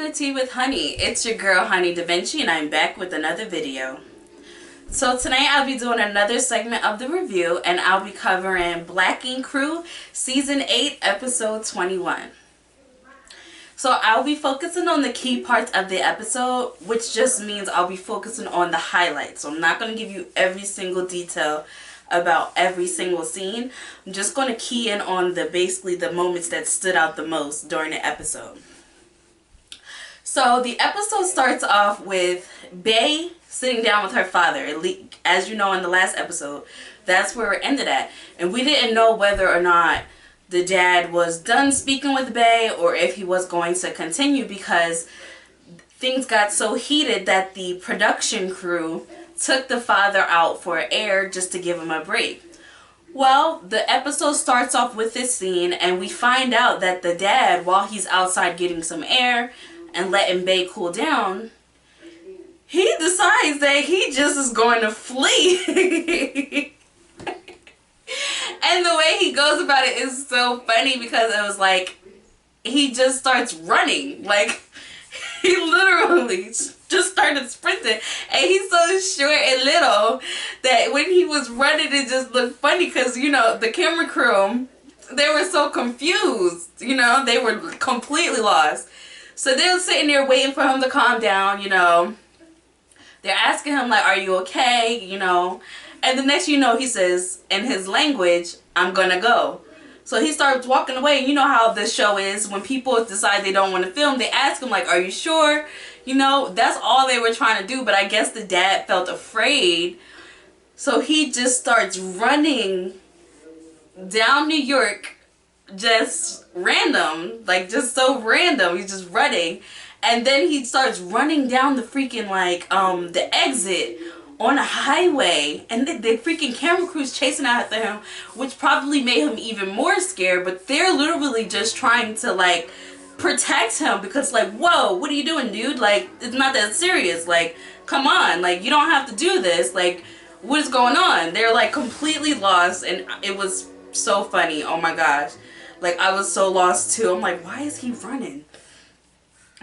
to Tea with Honey. It's your girl HoneyDaVinci and I'm back with another video. So tonight I'll be doing another segment of the review and I'll be covering Black Ink Crew Season 8 Episode 21. So I'll be focusing on the key parts of the episode, which just means I'll be focusing on the highlights. So I'm not going to give you every single detail about every single scene. I'm just going to key in on basically the moments that stood out the most during the episode. So the episode starts off with Bae sitting down with her father. As you know, in the last episode, that's where it ended at. And we didn't know whether or not the dad was done speaking with Bae or if he was going to continue, because things got so heated that the production crew took the father out for air just to give him a break. Well, the episode starts off with this scene and we find out that the dad, while he's outside getting some air and letting Bae cool down, he decides that he just is going to flee. And the way he goes about it is so funny, because it was like he just starts running. Like, he literally just started sprinting. And he's so short and little that when he was running, it just looked funny, because, you know, the camera crew, they were so confused. You know, they were completely lost. So they were sitting there waiting for him to calm down, you know. They're asking him, like, are you okay, you know. And the next you know, he says, in his language, I'm gonna go. So he starts walking away. You know how this show is. When people decide they don't want to film, they ask him, like, are you sure? You know, that's all they were trying to do. But I guess the dad felt afraid. So he just starts running down New York, just random. Like, just so random. He's just running. And then he starts running down the freaking, like, the exit on a highway, and the freaking camera crew's chasing after him, which probably made him even more scared. But they're literally just trying to, like, protect him, because, like, whoa, what are you doing, dude? Like, it's not that serious. Like, come on, like, you don't have to do this. Like, what is going on? They're, like, completely lost, and it was so funny. Oh my gosh, like, I was so lost too. I'm like, why is he running?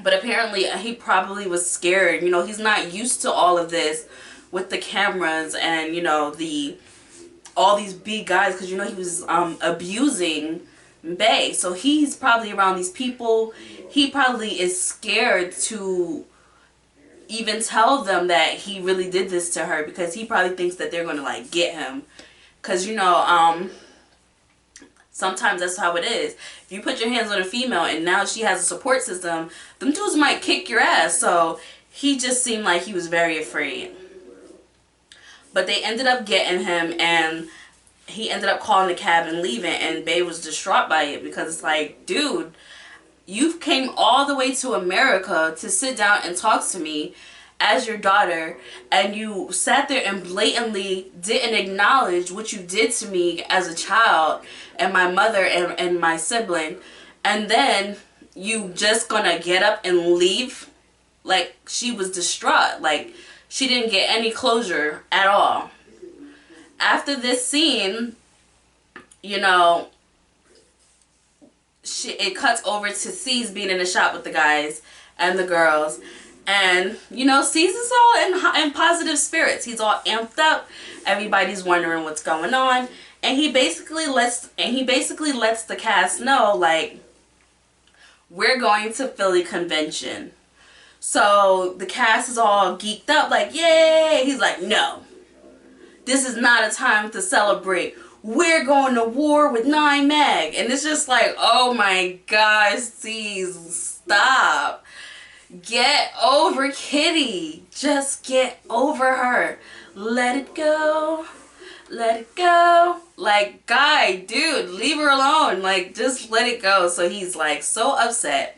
But apparently he probably was scared. You know, he's not used to all of this with the cameras and, you know, all these big guys, because, you know, he was abusing Bae. So he's probably around these people. He probably is scared to even tell them that he really did this to her, because he probably thinks that they're going to, like, get him. Because, you know, sometimes that's how it is. If you put your hands on a female and now she has a support system, them dudes might kick your ass. So he just seemed like he was very afraid. But they ended up getting him, and he ended up calling the cab and leaving, and Bae was distraught by it, because it's like, dude, you came all the way to America to sit down and talk to me as your daughter, and you sat there and blatantly didn't acknowledge what you did to me as a child and my mother and my sibling, and then you just gonna get up and leave? Like, she was distraught. Like, she didn't get any closure at all. After this scene, you know, it cuts over to C's being in the shop with the guys and the girls. And, you know, C's is all in positive spirits. He's all amped up. Everybody's wondering what's going on. And he basically lets the cast know, like, we're going to Philly convention. So the cast is all geeked up, like, yay! He's like, no, this is not a time to celebrate. We're going to war with 9 Mag. And it's just like, oh my gosh, please stop. Get over Kitty. Just get over her. Let it go. Let it go. Like, guy, dude, leave her alone. Like, just let it go. So he's, like, so upset.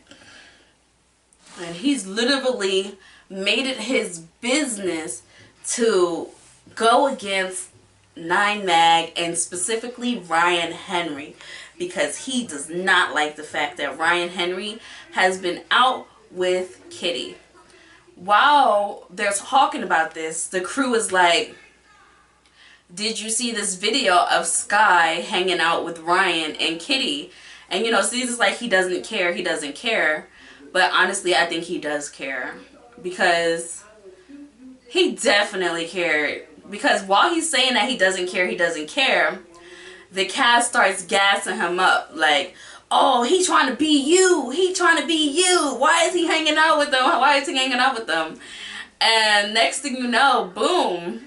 And he's literally made it his business to go against 9 Mag, and specifically Ryan Henry, because he does not like the fact that Ryan Henry has been out with Kitty. While they're talking about this, the crew is like, did you see this video of Sky hanging out with Ryan and Kitty? And, you know, Caesar's like, he doesn't care, he doesn't care. But honestly, I think he does care. Because he definitely cared. Because while he's saying that he doesn't care, the cast starts gassing him up. Like, oh, he trying to be you. He trying to be you. Why is he hanging out with them? Why is he hanging out with them? And next thing you know, boom.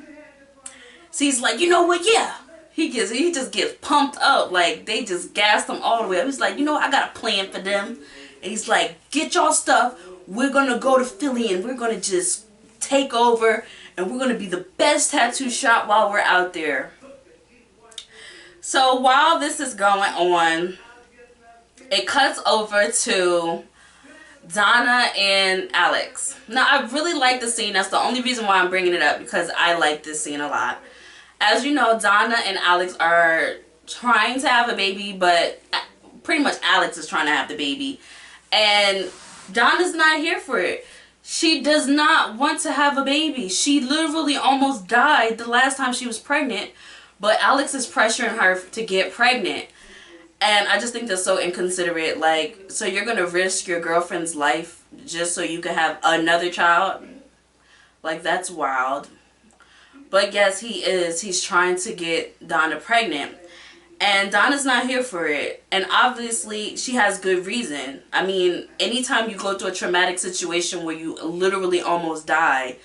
So he's like, you know what? Yeah. He just gets pumped up. Like, they just gassed him all the way up. He's like, you know what? I got a plan for them. And he's like, get y'all stuff. We're going to go to Philly and we're going to just take over. And we're going to be the best tattoo shop while we're out there. So while this is going on, it cuts over to Donna and Alex. Now, I really like the scene. That's the only reason why I'm bringing it up, because I like this scene a lot. As you know, Donna and Alex are trying to have a baby, but pretty much Alex is trying to have the baby. And Donna's not here for it. She does not want to have a baby. She literally almost died the last time she was pregnant, but Alex is pressuring her to get pregnant. And I just think that's so inconsiderate. Like, so you're going to risk your girlfriend's life just so you can have another child? Like, that's wild. But yes, he's trying to get Donna pregnant. And Donna's not here for it. And obviously, she has good reason. I mean, anytime you go through a traumatic situation where you literally almost die,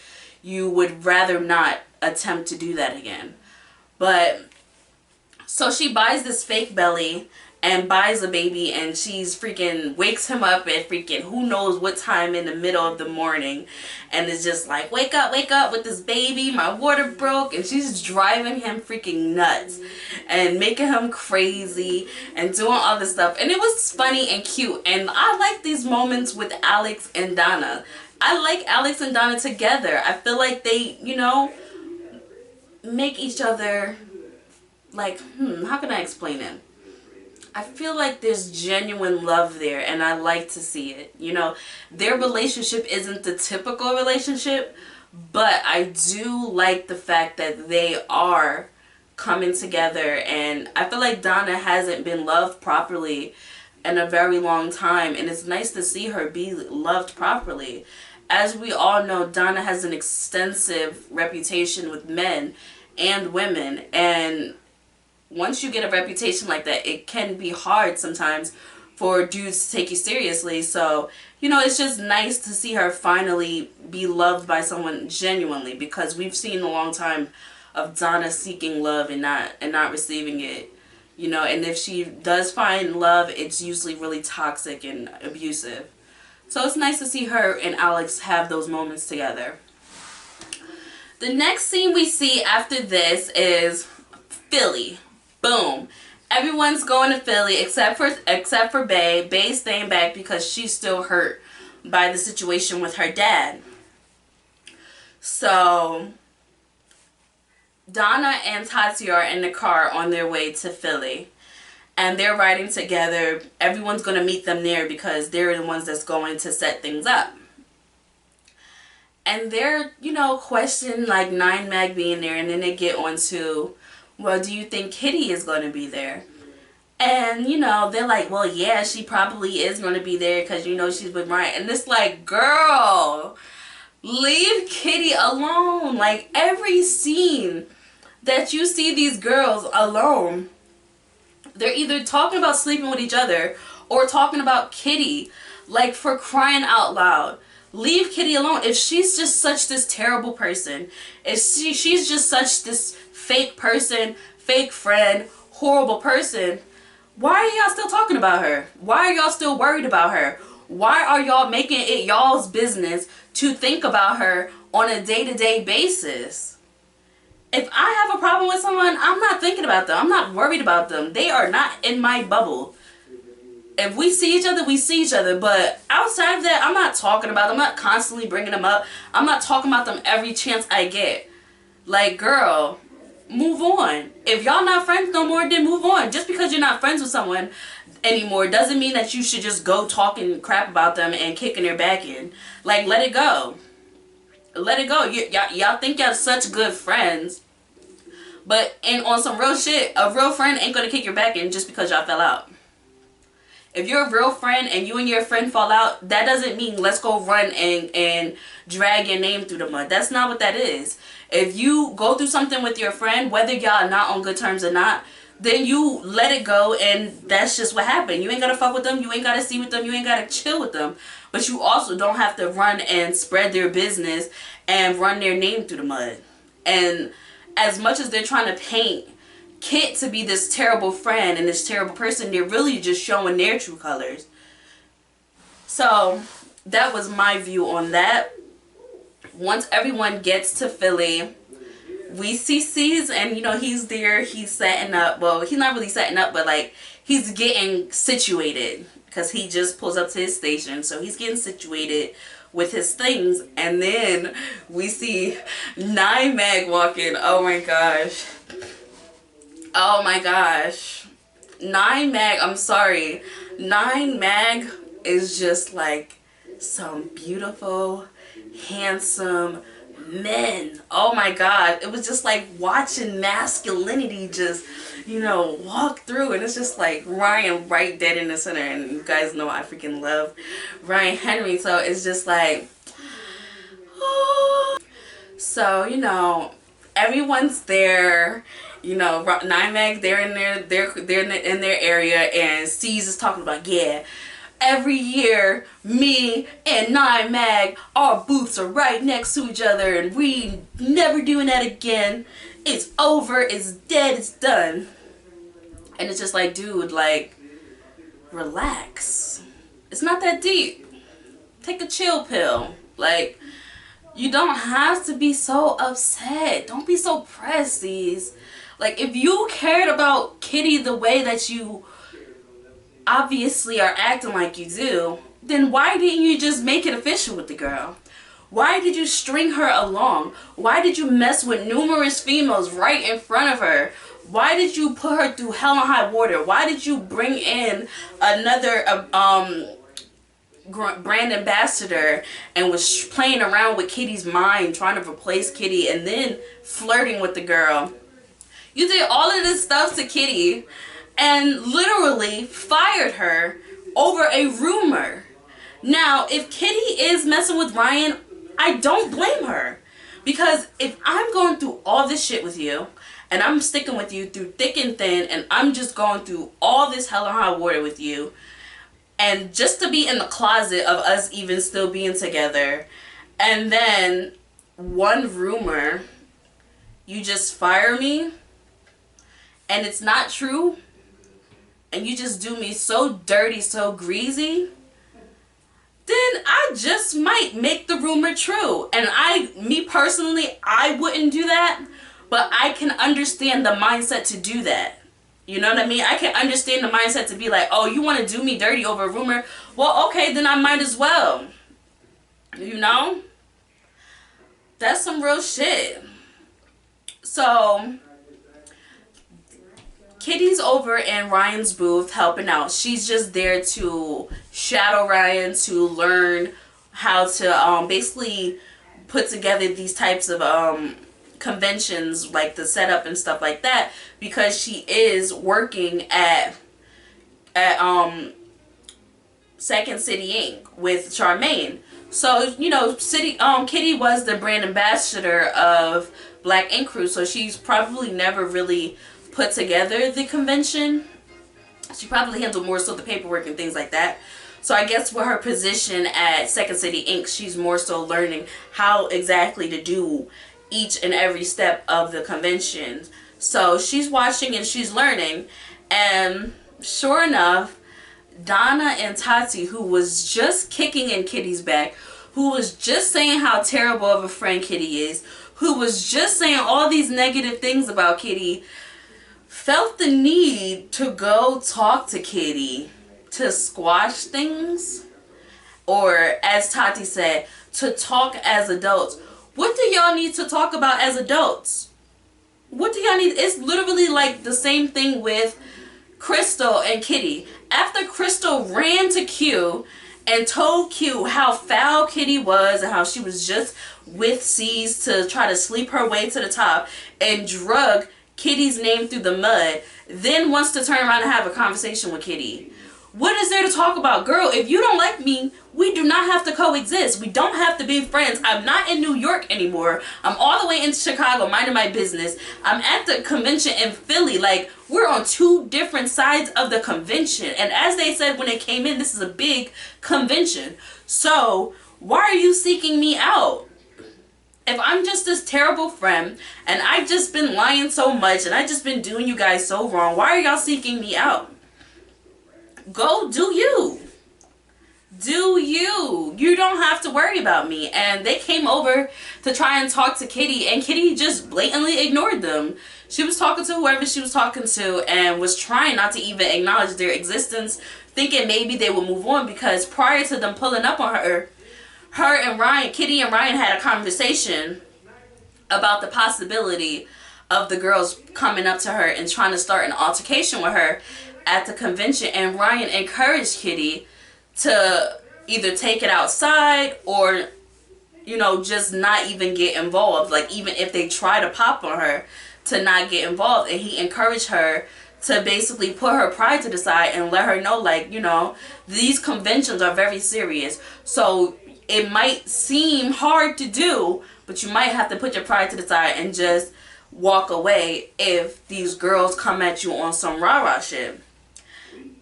you would rather not attempt to do that again. But, so she buys this fake belly and buys a baby, and she's freaking wakes him up at freaking who knows what time in the middle of the morning, and is just like, wake up with this baby, my water broke. And she's driving him freaking nuts and making him crazy and doing all this stuff. And it was funny and cute, and I like these moments with Alex and Donna. I like Alex and Donna together. I feel like they, you know, make each other like, how can I explain it? I feel like there's genuine love there, and I like to see it. You know, their relationship isn't the typical relationship, but I do like the fact that they are coming together, and I feel like Donna hasn't been loved properly in a very long time, and it's nice to see her be loved properly. As we all know, Donna has an extensive reputation with men and women, and once you get a reputation like that, it can be hard sometimes for dudes to take you seriously. So, you know, it's just nice to see her finally be loved by someone genuinely, because we've seen a long time of Donna seeking love and not receiving it. You know, and if she does find love, it's usually really toxic and abusive. So it's nice to see her and Alex have those moments together. The next scene we see after this is Philly. Boom. Everyone's going to Philly except for Bae. Bae's staying back because she's still hurt by the situation with her dad. So Donna and Tatti are in the car on their way to Philly, and they're riding together. Everyone's going to meet them there because they're the ones that's going to set things up. And they're, you know, questioning like 9 Mag being there, and then they get on to, well, do you think Kitty is going to be there? And, you know, they're like, well, yeah, she probably is going to be there because, you know, she's with Ryan. And it's like, girl, leave Kitty alone. Like, every scene that you see these girls alone, they're either talking about sleeping with each other or talking about Kitty. Like, for crying out loud. Leave Kitty alone. If she's just such this terrible person, if she's just such this fake person, fake friend, horrible person, why are y'all still talking about her? Why are y'all still worried about her? Why are y'all making it y'all's business to think about her on a day-to-day basis? If I have a problem with someone, I'm not thinking about them. I'm not worried about them. They are not in my bubble. If we see each other, we see each other. But outside of that, I'm not talking about them. I'm not constantly bringing them up. I'm not talking about them every chance I get. Like, girl, move on. If y'all not friends no more, then move on. Just because you're not friends with someone anymore doesn't mean that you should just go talking crap about them and kicking their back in. Like, let it go. Let it go. Y'all think y'all such good friends. But on some real shit, a real friend ain't gonna kick your back in just because y'all fell out. If you're a real friend and you and your friend fall out, that doesn't mean let's go run and drag your name through the mud. That's not what that is. If you go through something with your friend, whether y'all are not on good terms or not, then you let it go, and that's just what happened. You ain't gotta fuck with them, you ain't gotta see with them, you ain't gotta chill with them. But you also don't have to run and spread their business and run their name through the mud. And as much as they're trying to paint Kit to be this terrible friend and this terrible person, they're really just showing their true colors. So that was my view on that. Once everyone gets to Philly, we see C's, and you know, he's there, he's setting up, well, he's not really setting up, but like he's getting situated because he just pulls up to his station, so he's getting situated with his things. And then we see Nine Mag walking. Oh my gosh. Oh my gosh. Nine Mag, I'm sorry. Nine Mag is just like some beautiful, handsome men. Oh my god. It was just like watching masculinity just, you know, walk through. And it's just like Ryan right dead in the center. And you guys know I freaking love Ryan Henry. So it's just like, oh. So, you know, everyone's there. You know, Nine Mag, they're in their area, and C's is talking about, yeah, every year me and Nine Mag, our booths are right next to each other, and we never doing that again. It's over, it's dead, it's done. And it's just like, dude, like, relax. It's not that deep. Take a chill pill. Like, you don't have to be so upset. Don't be so pressed, C's. Like, if you cared about Kitty the way that you obviously are acting like you do, then why didn't you just make it official with the girl? Why did you string her along? Why did you mess with numerous females right in front of her? Why did you put her through hell and high water? Why did you bring in another brand ambassador and was playing around with Kitty's mind, trying to replace Kitty, and then flirting with the girl? You did all of this stuff to Kitty and literally fired her over a rumor. Now, if Kitty is messing with Ryan, I don't blame her. Because if I'm going through all this shit with you, and I'm sticking with you through thick and thin, and I'm just going through all this hell and high water with you, and just to be in the closet of us even still being together, and then one rumor, you just fire me, and it's not true, and you just do me so dirty, so greasy, then I just might make the rumor true. And me personally, I wouldn't do that, but I can understand the mindset to do that. You know what I mean? I can understand the mindset to be like, oh, you want to do me dirty over a rumor? Well, okay, then I might as well. You know? That's some real shit. So Kitty's over in Ryan's booth helping out. She's just there to shadow Ryan, to learn how to basically put together these types of conventions, like the setup and stuff like that, because she is working at Second City Inc. with Charmaine. So, you know, Kitty was the brand ambassador of Black Ink Crew, so she's probably never really put together the convention. She probably handled more so the paperwork and things like that. So I guess with her position at Second City Inc., she's more so learning how exactly to do each and every step of the convention. So she's watching and she's learning. And sure enough, Donna and Tatti, who was just kicking in Kitty's back, who was just saying how terrible of a friend Kitty is, who was just saying all these negative things about Kitty, felt the need to go talk to Kitty to squash things, or as Tati said, to talk as adults. What do y'all need to talk about as adults? What do y'all need? It's literally like the same thing with Crystal and Kitty. After Crystal ran to Q and told Q how foul Kitty was and how she was just with C's to try to sleep her way to the top and drug Kitty's name through the mud, then wants to turn around and have a conversation with Kitty. What is there to talk about? Girl, if you don't like me, we do not have to coexist. We don't have to be friends. I'm not in New York anymore. I'm all the way in Chicago, minding my business. I'm at the convention in Philly. Like, we're on two different sides of the convention. And as they said when it came in, this is a big convention. So, why are you seeking me out? If I'm just this terrible friend, and I've just been lying so much, and I've just been doing you guys so wrong, why are y'all seeking me out? Go do you. Do you. You don't have to worry about me. And they came over to try and talk to Kitty, and Kitty just blatantly ignored them. She was talking to whoever she was talking to and was trying not to even acknowledge their existence, thinking maybe they would move on, because prior to them pulling up on her and Ryan, Kitty and Ryan had a conversation about the possibility of the girls coming up to her and trying to start an altercation with her at the convention. And Ryan encouraged Kitty to either take it outside or, you know, just not even get involved. Like, even if they try to pop on her, to not get involved. And he encouraged her to basically put her pride to the side and let her know, like, you know, these conventions are very serious. So it might seem hard to do, but you might have to put your pride to the side and just walk away if these girls come at you on some rah-rah shit.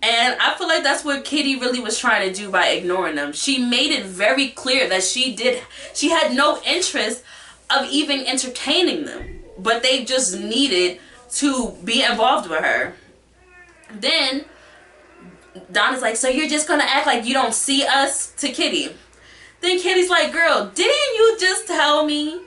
And I feel like that's what Kitty really was trying to do by ignoring them. She made it very clear that she had no interest of even entertaining them, but they just needed to be involved with her. Then Donna's like, so you're just gonna act like you don't see us, to Kitty. Then Kitty's like, girl, didn't you just tell me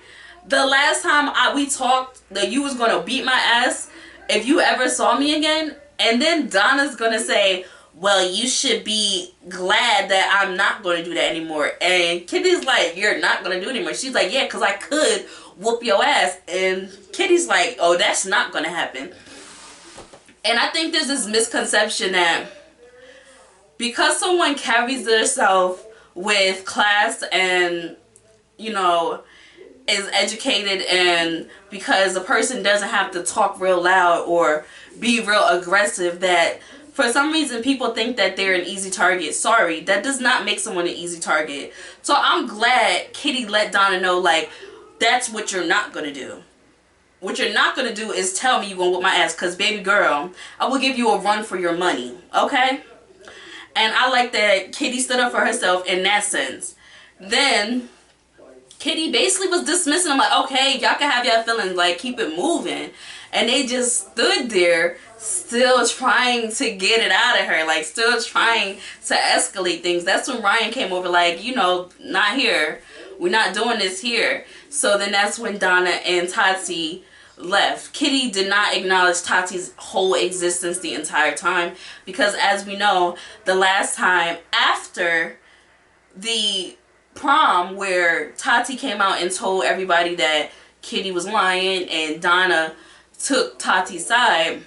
the last time we talked that you was gonna beat my ass if you ever saw me again? And then Donna's gonna say, well, you should be glad that I'm not gonna do that anymore. And Kitty's like, you're not gonna do it anymore. She's like, yeah, because I could whoop your ass. And Kitty's like, oh, that's not gonna happen. And I think there's this misconception that because someone carries themselves with class and, you know, is educated, and because a person doesn't have to talk real loud or be real aggressive, that for some reason people think that they're an easy target. Sorry, that does not make someone an easy target. So I'm glad Kitty let Donna know, like, that's what you're not gonna do. What you're not gonna do is tell me you're gonna whip my ass, because baby girl, I will give you a run for your money, okay? And I like that Kitty stood up for herself in that sense. Then Kitty basically was dismissing them, like, okay, y'all can have y'all feelings, like, keep it moving. And they just stood there still trying to get it out of her, like, still trying to escalate things. That's when Ryan came over, like, you know, not here. We're not doing this here. So then that's when Donna and Tatti left. Kitty did not acknowledge Tatti's whole existence the entire time, because as we know, the last time after the prom where Tatti came out and told everybody that Kitty was lying and Donna took Tatti's side,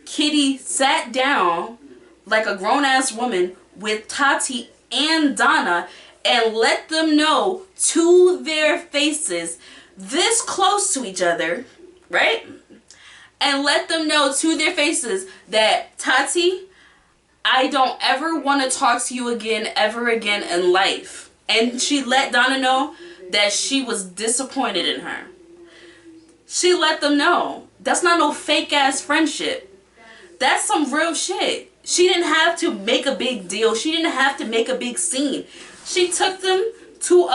Kitty sat down like a grown-ass woman with Tatti and Donna and let them know to their faces, this close to each other, right? And let them know to their faces that, Tatti, I don't ever want to talk to you again, ever again in life. And she let Donna know that she was disappointed in her. She let them know. That's not no fake ass friendship. That's some real shit. She didn't have to make a big deal. She didn't have to make a big scene. She took them to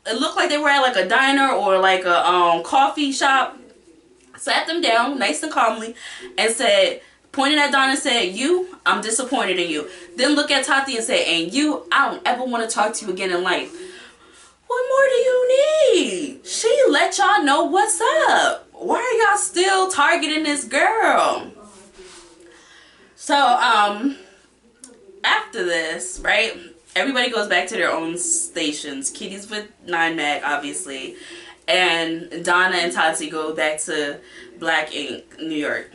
it looked like they were at like a diner or like a coffee shop. Sat them down nice and calmly and said, pointed at Donna and said, you, I'm disappointed in you. Then look at Tatti and say, and you, I don't ever want to talk to you again in life. What more do you need? She let y'all know what's up. Why are y'all still targeting this girl? So, after this, right, everybody goes back to their own stations. Kitty's with 9 Mag, obviously. And Donna and Tatti go back to Black Ink, New York.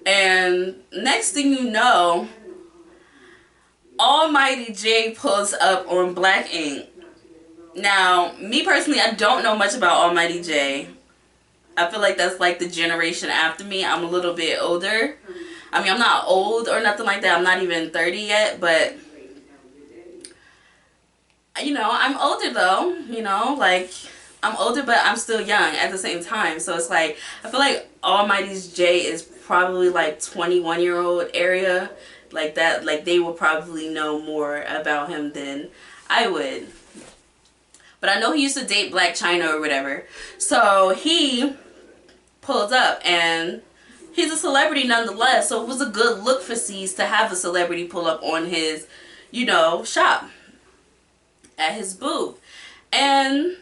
And next thing you know, Almighty J pulls up on Black Ink. Now, me personally, I don't know much about Almighty J. I feel like that's like the generation after me. I'm a little bit older. I mean, I'm not old or nothing like that. I'm not even 30 yet, but you know, I'm older though, you know, like I'm older, but I'm still young at the same time. So it's like, I feel like Almighty's J is probably like 21-year-old area, like that, like they will probably know more about him than I would. But I know he used to date Black China or whatever. So he pulled up, and he's a celebrity nonetheless. So it was a good look for C's to have a celebrity pull up on his, you know, shop at his booth. And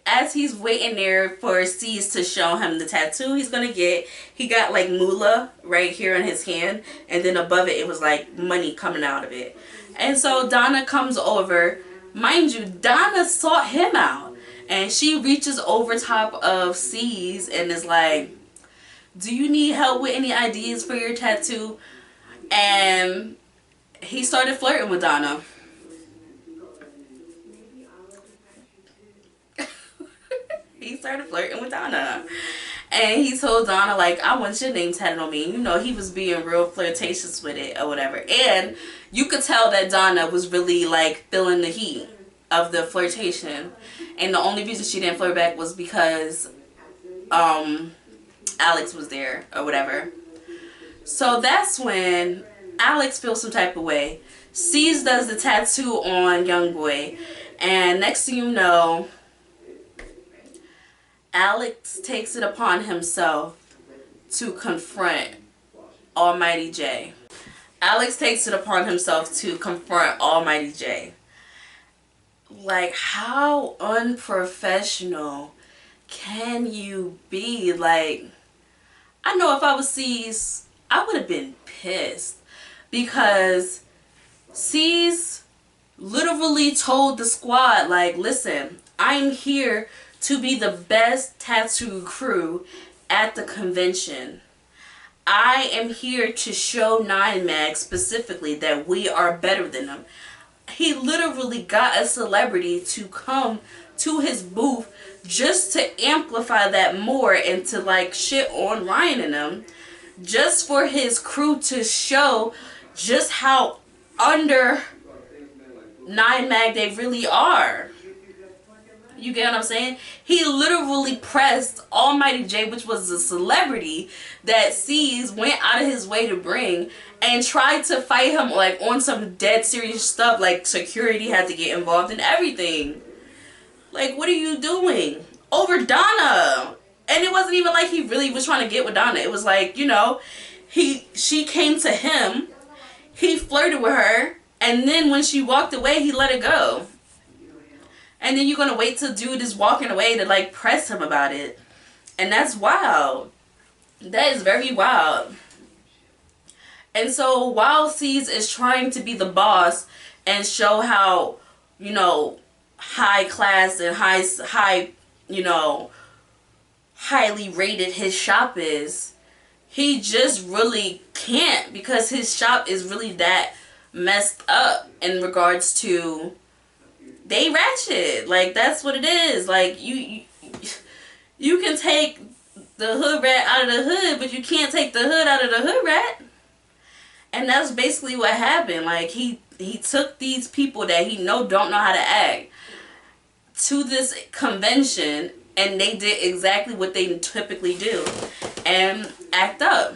as he's waiting there for C's to show him the tattoo he's gonna get, he got like moolah right here on his hand, and then above it, it was like money coming out of it. And so Donna comes over. Mind you, Donna sought him out, and she reaches over top of C's and is like, do you need help with any ideas for your tattoo? And he started flirting with Donna. He started flirting with Donna. And he told Donna, like, I want your name tatted on me. You know, he was being real flirtatious with it or whatever. And you could tell that Donna was really, like, feeling the heat of the flirtation. And the only reason she didn't flirt back was because Alex was there or whatever. So that's when Alex feels some type of way. C's does the tattoo on Young Boy. And next thing you know, Alex takes it upon himself to confront Almighty J. Alex takes it upon himself to confront Almighty J. Like, how unprofessional can you be? Like, I know if I was C's, I would have been pissed. Because C's literally told the squad, like, listen, I'm here to be the best tattoo crew at the convention. I am here to show 9mag specifically that we are better than them. He literally got a celebrity to come to his booth just to amplify that more and to like shit on Ryan and them, just for his crew to show just how under 9mag they really are. You get what I'm saying? He literally pressed Almighty J, which was a celebrity that C's went out of his way to bring, and tried to fight him like on some dead serious stuff, like security had to get involved in everything. Like, what are you doing? Over Donna. And it wasn't even like he really was trying to get with Donna. It was like, you know, she came to him, he flirted with her, and then when she walked away, he let it go. And then you're going to wait till dude is walking away to like press him about it. And that's wild. That is very wild. And so while C's is trying to be the boss and show how, you know, high class and high, you know, highly rated his shop is, he just really can't, because his shop is really that messed up in regards to they ratchet. Like, that's what it is. Like, you can take the hood rat out of the hood, but you can't take the hood out of the hood rat. And that's basically what happened. Like, he took these people that he don't know how to act to this convention, and they did exactly what they typically do and act up.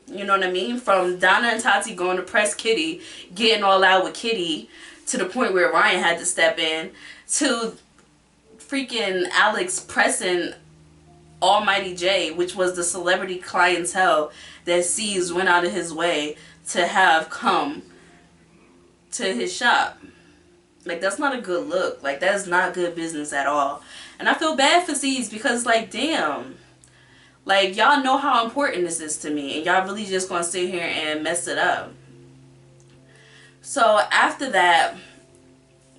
You know what I mean? From Donna and Tatti going to press Kitty, getting all out with Kitty, to the point where Ryan had to step in, to freaking Alex pressing Almighty J, which was the celebrity clientele that C's went out of his way to have come to his shop. Like, that's not a good look. Like, that's not good business at all. And I feel bad for C's, because, like, damn. Like, y'all know how important this is to me, and y'all really just gonna sit here and mess it up. So after that,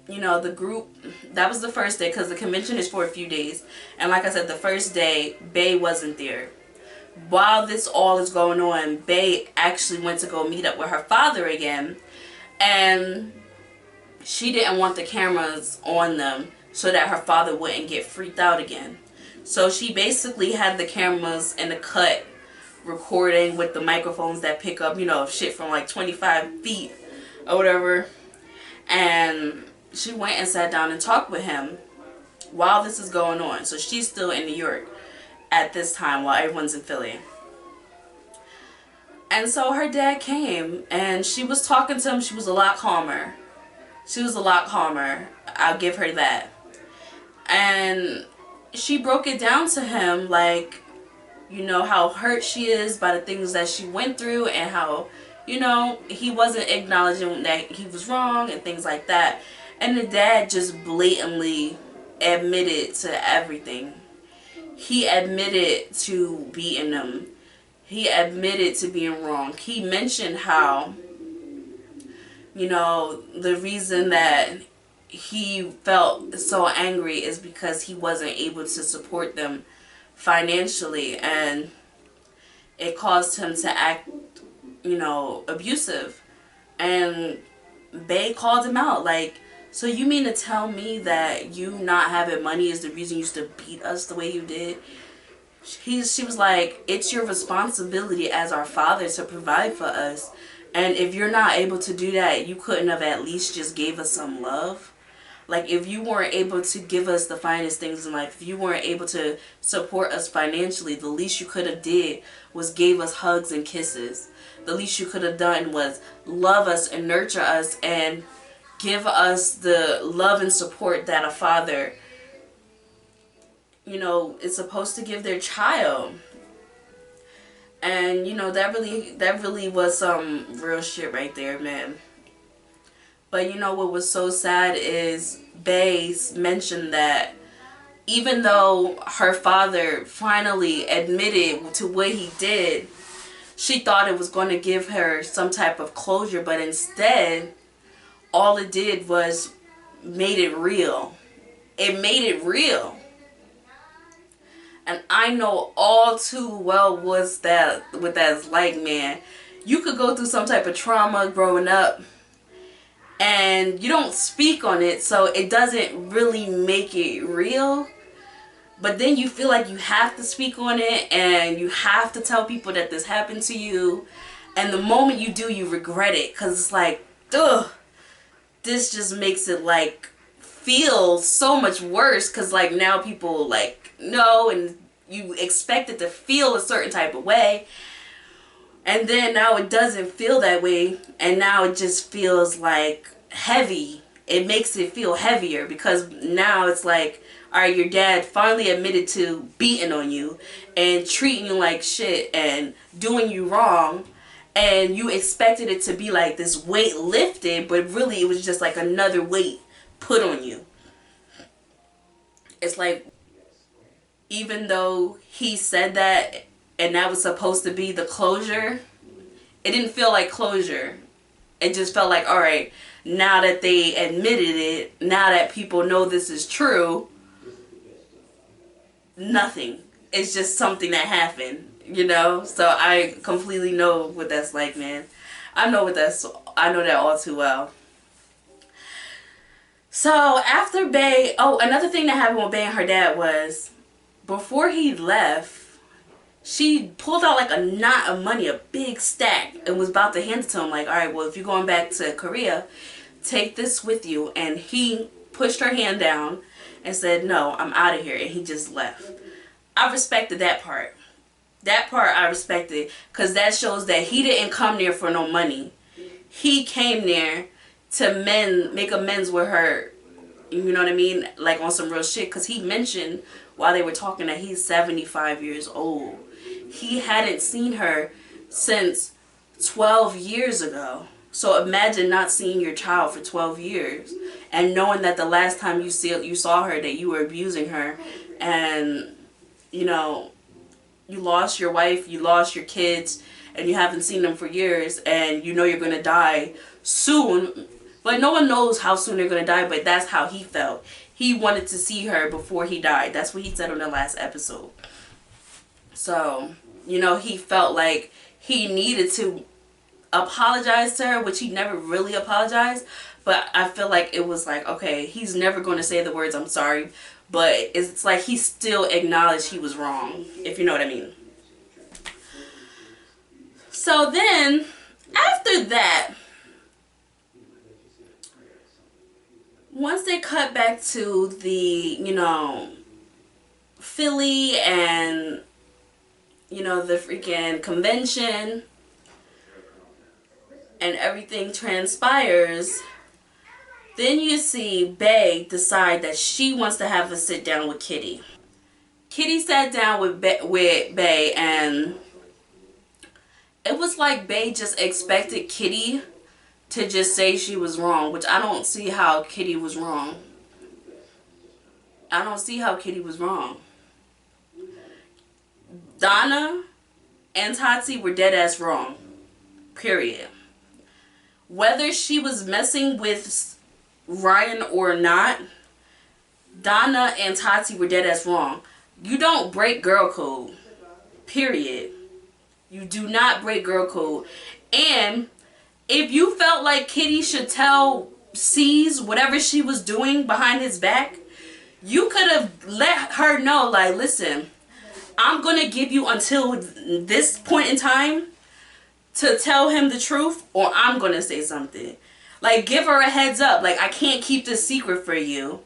you know, the group, that was the first day, because the convention is for a few days. And like I said, the first day, Bae wasn't there. While this all is going on, Bae actually went to go meet up with her father again. And she didn't want the cameras on them so that her father wouldn't get freaked out again. So she basically had the cameras in the cut recording with the microphones that pick up, you know, shit from like 25 feet or whatever. And she went and sat down and talked with him while this is going on. So she's still in New York at this time while everyone's in Philly. And so her dad came and she was talking to him. She was a lot calmer. She was a lot calmer. I'll give her that. And she broke it down to him, like, you know, how hurt she is by the things that she went through and how, you know, he wasn't acknowledging that he was wrong and things like that. And the dad just blatantly admitted to everything. He admitted to beating them. He admitted to being wrong. He mentioned how, you know, the reason that he felt so angry is because he wasn't able to support them financially, and it caused him to act, you know, abusive. And Bae called him out, like, so you mean to tell me that you not having money is the reason you used to beat us the way you did? She was like, it's your responsibility as our father to provide for us. And if you're not able to do that, you couldn't have at least just gave us some love. Like, if you weren't able to give us the finest things in life, if you weren't able to support us financially, the least you could have did was gave us hugs and kisses. The least you could have done was love us and nurture us and give us the love and support that a father, you know, is supposed to give their child. And, you know, that really was some real shit right there, man. But, you know, what was so sad is Bae mentioned that even though her father finally admitted to what he did, she thought it was going to give her some type of closure, but instead, all it did was made it real. It made it real. And I know all too well what that's like, man. You could go through some type of trauma growing up and you don't speak on it, so it doesn't really make it real. But then you feel like you have to speak on it and you have to tell people that this happened to you. And the moment you do, you regret it, because it's like, ugh, this just makes it like feel so much worse, because like now people like know and you expect it to feel a certain type of way. And then now it doesn't feel that way, and now it just feels like heavy. It makes it feel heavier, because now it's like, alright, your dad finally admitted to beating on you and treating you like shit and doing you wrong, and you expected it to be like this weight lifted, but really it was just like another weight put on you. It's like, even though he said that and that was supposed to be the closure, it didn't feel like closure. It just felt like, alright, now that they admitted it, now that people know this is true, nothing. It's just something that happened, you know? So I completely know what that's like, man. I know that all too well. So after Bae, another thing that happened with Bae and her dad was, before he left, she pulled out like a knot of money, a big stack, and was about to hand it to him, like, alright, well, if you're going back to Korea, take this with you. And he pushed her hand down and said, no, I'm out of here. And he just left. I respected that part. That part I respected, because that shows that he didn't come there for no money. He came there to make amends with her, you know what I mean? Like on some real shit, because he mentioned while they were talking that he's 75 years old. He hadn't seen her since 12 years ago. So imagine not seeing your child for 12 years and knowing that the last time you saw her that you were abusing her, and you know, you lost your wife, you lost your kids, and you haven't seen them for years, and you know you're going to die soon. But no one knows how soon they're going to die, but that's how he felt. He wanted to see her before he died. That's what he said on the last episode. So, you know, he felt like he needed to apologize to her, which he never really apologized. But I feel like it was like, okay, he's never going to say the words, I'm sorry. But it's like he still acknowledged he was wrong, if you know what I mean. So then, after that, once they cut back to the, Philly and, the freaking convention and everything transpires, then you see Bae decide that she wants to have a sit down with Kitty. Kitty sat down with Bae, and it was like Bae just expected Kitty to just say she was wrong, which I don't see how Kitty was wrong. I don't see how Kitty was wrong. Donna and Tatti were dead ass wrong. Period. Whether she was messing with Ryan or not, Donna and Tatti were dead ass wrong. You don't break girl code. Period. You do not break girl code. And if you felt like Kitty should tell C's whatever she was doing behind his back, you could have let her know, like, listen, I'm going to give you until this point in time to tell him the truth, or I'm going to say something. Like, give her a heads up. Like, I can't keep this secret for you,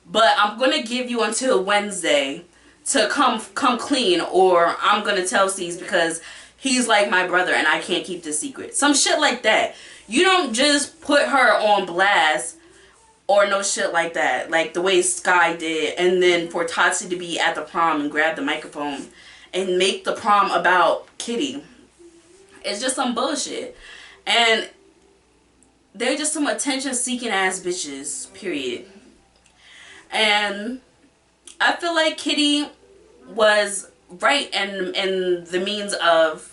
but I'm going to give you until Wednesday to come clean, or I'm going to tell C's because he's like my brother and I can't keep this secret. Some shit like that. You don't just put her on blast or no shit like that. Like the way Sky did. And then for Tati to be at the prom and grab the microphone and make the prom about Kitty. It's just some bullshit. And they're just some attention-seeking ass bitches. Period. And I feel like Kitty was right in the means of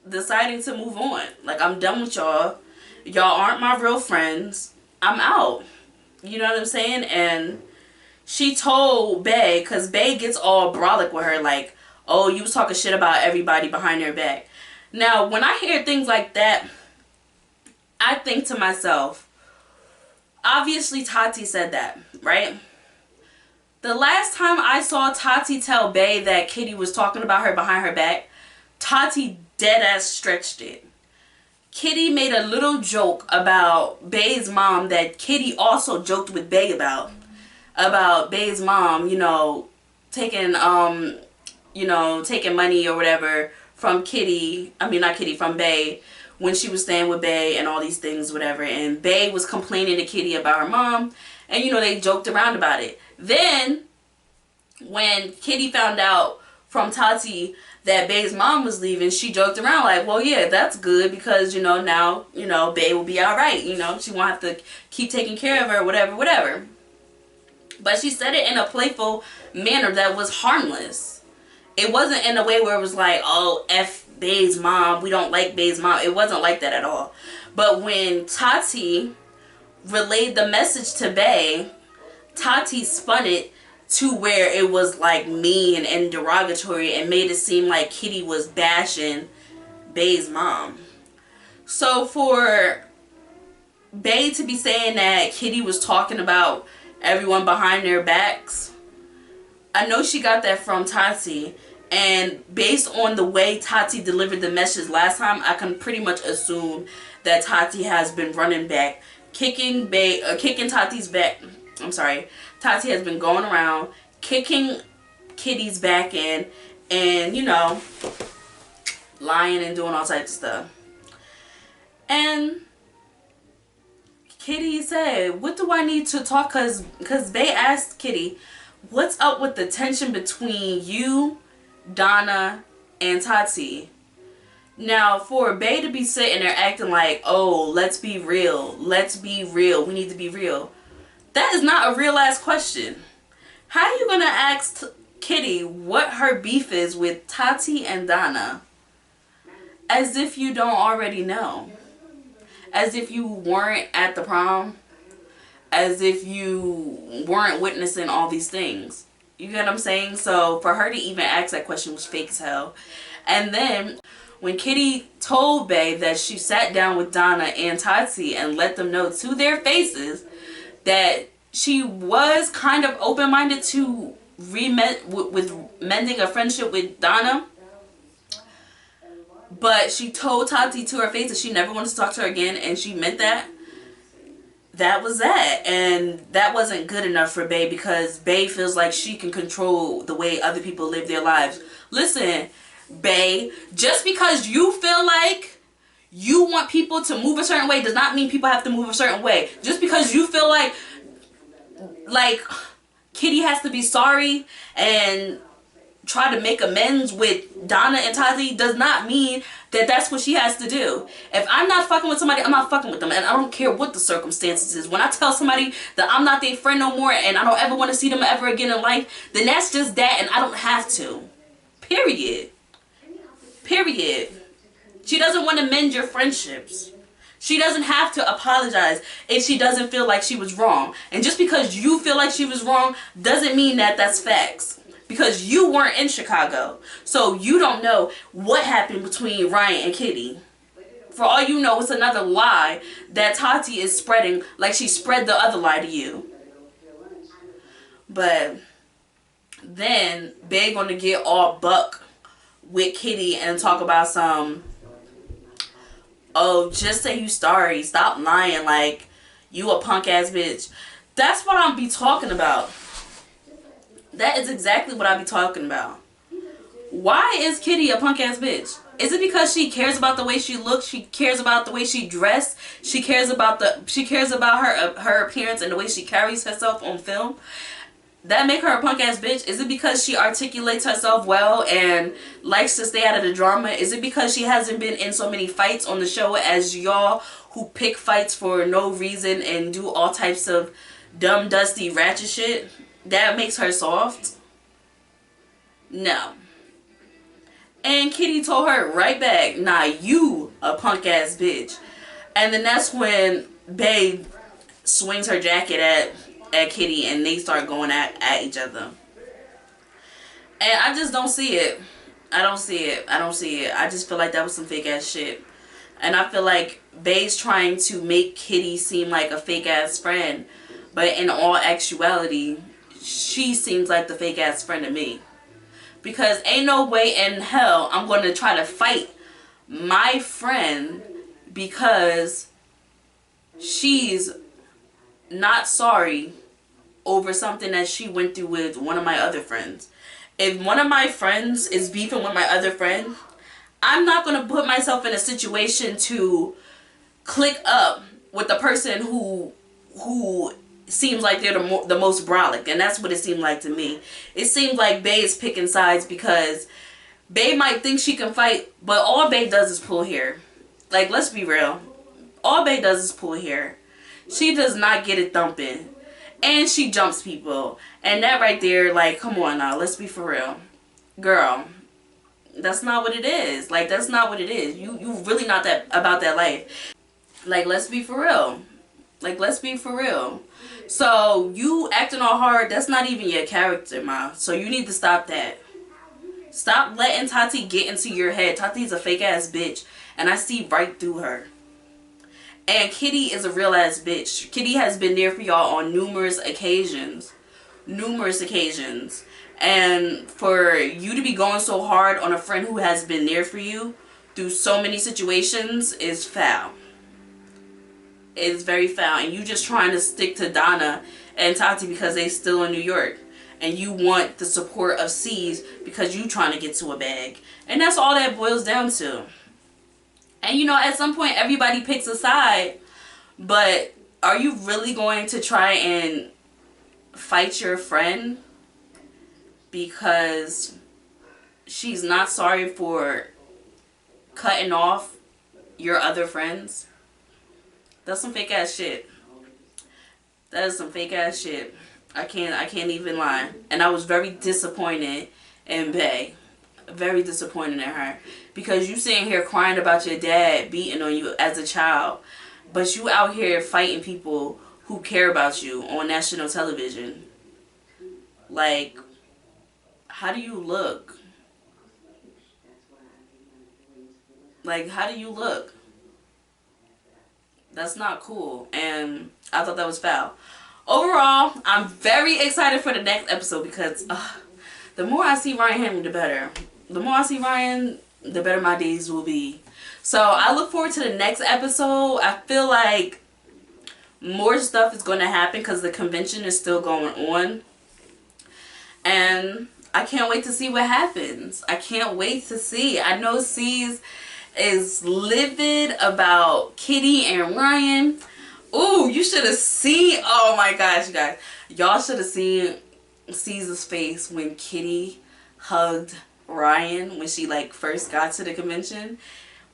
deciding to move on. Like, I'm done with y'all. Y'all aren't my real friends. I'm out. You know what I'm saying? And she told Bae, because Bae gets all brolic with her, like, oh, you was talking shit about everybody behind their back. Now, when I hear things like that, I think to myself, obviously Tati said that, right? The last time I saw Tati tell Bae that Kitty was talking about her behind her back, Tati deadass stretched it. Kitty made a little joke about Bae's mom that Kitty also joked with Bae about Bae's mom, taking money or whatever from from Bae when she was staying with Bae and all these things, whatever. And Bae was complaining to Kitty about her mom, and they joked around about it. Then, when Kitty found out from Tati that Bae's mom was leaving, she joked around like, well, yeah, that's good because, now, Bae will be alright. She won't have to keep taking care of her, whatever. But she said it in a playful manner that was harmless. It wasn't in a way where it was like, oh, F Bae's mom, we don't like Bae's mom. It wasn't like that at all. But when Tati relayed the message to Bae, Tati spun it to where it was like mean and derogatory and made it seem like Kitty was bashing Bae's mom. So for Bae to be saying that Kitty was talking about everyone behind their backs, I know she got that from Tati. And based on the way Tati delivered the message last time, I can pretty much assume that Tati has been running back, kicking Tati's back. I'm sorry. Tati has been going around kicking Kitty's back in and, lying and doing all types of stuff. And Kitty said, what do I need to talk? Because Bae asked Kitty, what's up with the tension between you, Donna, and Tati? Now, for Bae to be sitting there acting like, oh, let's be real. Let's be real. We need to be real. That is not a real ass question. How are you going to ask Kitty what her beef is with Tati and Donna as if you don't already know? As if you weren't at the prom? As if you weren't witnessing all these things? You get what I'm saying? So for her to even ask that question was fake as hell. And then when Kitty told Bae that she sat down with Donna and Tati and let them know to their faces that she was kind of open-minded to mending a friendship with Donna, But she told Tati to her face that she never wanted to talk to her again, and she meant that. That was that. And that wasn't good enough for Bae, because Bae feels like she can control the way other people live their lives. Listen, Bae, just because you feel like you want people to move a certain way does not mean people have to move a certain way. Just because you feel like Kitty has to be sorry and try to make amends with Donna and Tati does not mean that that's what she has to do. If I'm not fucking with somebody, I'm not fucking with them, and I don't care what the circumstances is. When I tell somebody that I'm not their friend no more and I don't ever want to see them ever again in life, then that's just that, and I don't have to. Period. Period. She doesn't want to mend your friendships. She doesn't have to apologize if she doesn't feel like she was wrong. And just because you feel like she was wrong doesn't mean that that's facts. Because you weren't in Chicago. So you don't know what happened between Ryan and Kitty. For all you know, it's another lie that Tati is spreading, like she spread the other lie to you. But then Bae gonna get all buck with Kitty and talk about some, oh, just say you sorry. Stop lying like you a punk ass bitch. That's what I'll be talking about. That is exactly what I be talking about. Why is Kitty a punk ass bitch? Is it because she cares about the way she looks? She cares about the way she dressed? She cares about her appearance and the way she carries herself on film? That make her a punk ass bitch? Is it because she articulates herself well and likes to stay out of the drama? Is it because she hasn't been in so many fights on the show as y'all who pick fights for no reason and do all types of dumb, dusty, ratchet shit? That makes her soft? No. And Kitty told her right back, nah, you a punk ass bitch. And then that's when Bae swings her jacket at Kitty and they start going at each other. And I just don't see it. I don't see it. I don't see it. I just feel like that was some fake ass shit. And I feel like Bae's trying to make Kitty seem like a fake ass friend. But in all actuality, she seems like the fake ass friend to me. Because ain't no way in hell I'm going to try to fight my friend because she's not sorry over something that she went through with one of my other friends. If one of my friends is beefing with my other friend, I'm not going to put myself in a situation to click up with the person who seems like they're the most brolic, and that's what it seemed like to me. It seemed like Bae is picking sides because Bae might think she can fight, but all Bae does is pull hair. Like, let's be real. All Bae does is pull hair. She does not get it thumping. And she jumps people. And that right there, like, come on now, let's be for real. Girl, that's not what it is. Like, that's not what it is. You really not that about that life. Like, let's be for real. Like, let's be for real. So, you acting all hard, that's not even your character, ma. So, you need to stop that. Stop letting Tati get into your head. Tati's a fake ass bitch. And I see right through her. And Kitty is a real ass bitch. Kitty has been there for y'all on numerous occasions. Numerous occasions. And for you to be going so hard on a friend who has been there for you through so many situations is foul. It's very foul. And you just trying to stick to Donna and Tati because they still in New York. And you want the support of C's because you trying to get to a bag. And that's all that boils down to. And you know, at some point everybody picks a side. But are you really going to try and fight your friend because she's not sorry for cutting off your other friends? That's some fake ass shit. That is some fake ass shit. I can't even lie. And I was very disappointed in Bae. Very disappointed in her. Because you sitting here crying about your dad beating on you as a child. But you out here fighting people who care about you on national television. Like, how do you look? Like, how do you look? That's not cool. And I thought that was foul. Overall, I'm very excited for the next episode because the more I see Ryan Henry, the better. The more I see Ryan, the better my days will be. So I look forward to the next episode. I feel like more stuff is going to happen because the convention is still going on. And I can't wait to see what happens. I can't wait to see. I know C's is livid about Kitty and Ryan. Ooh, you should have seen. Oh my gosh, you guys. Y'all should have seen C's face when Kitty hugged Ryan when she like first got to the convention.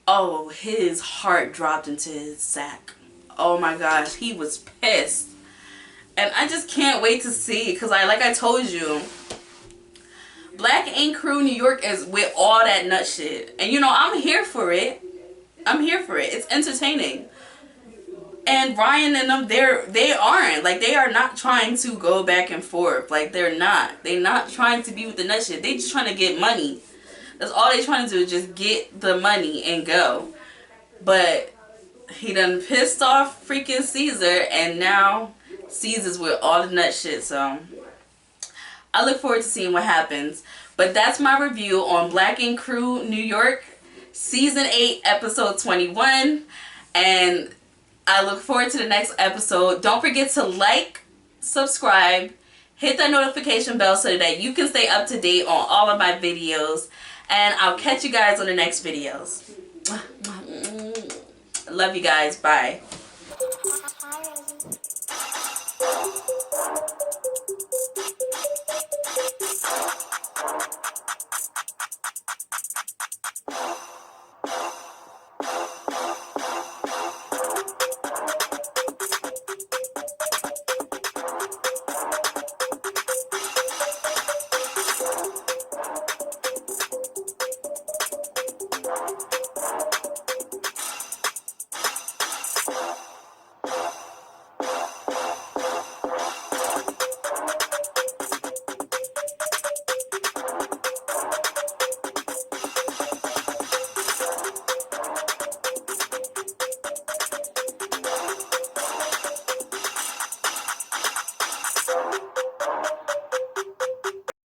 Oh, his heart dropped into his sack. Oh my gosh, he was pissed. And I just can't wait to see, because like I told you, Black Ink Crew New York is with all that nut shit. And you know, I'm here for it. I'm here for it. It's entertaining. And Ryan and them, they aren't. Like, they are not trying to go back and forth. Like, they're not. They're not trying to be with the nut shit. They just trying to get money. That's all they trying to do, is just get the money and go. But he done pissed off freaking Caesar, and now Caesar's with all the nut shit. So I look forward to seeing what happens. But that's my review on Black Ink Crew New York Season 8 Episode 21. And I look forward to the next episode. Don't forget to like, subscribe, hit that notification bell so that you can stay up to date on all of my videos. And I'll catch you guys on the next videos. Love you guys. Bye.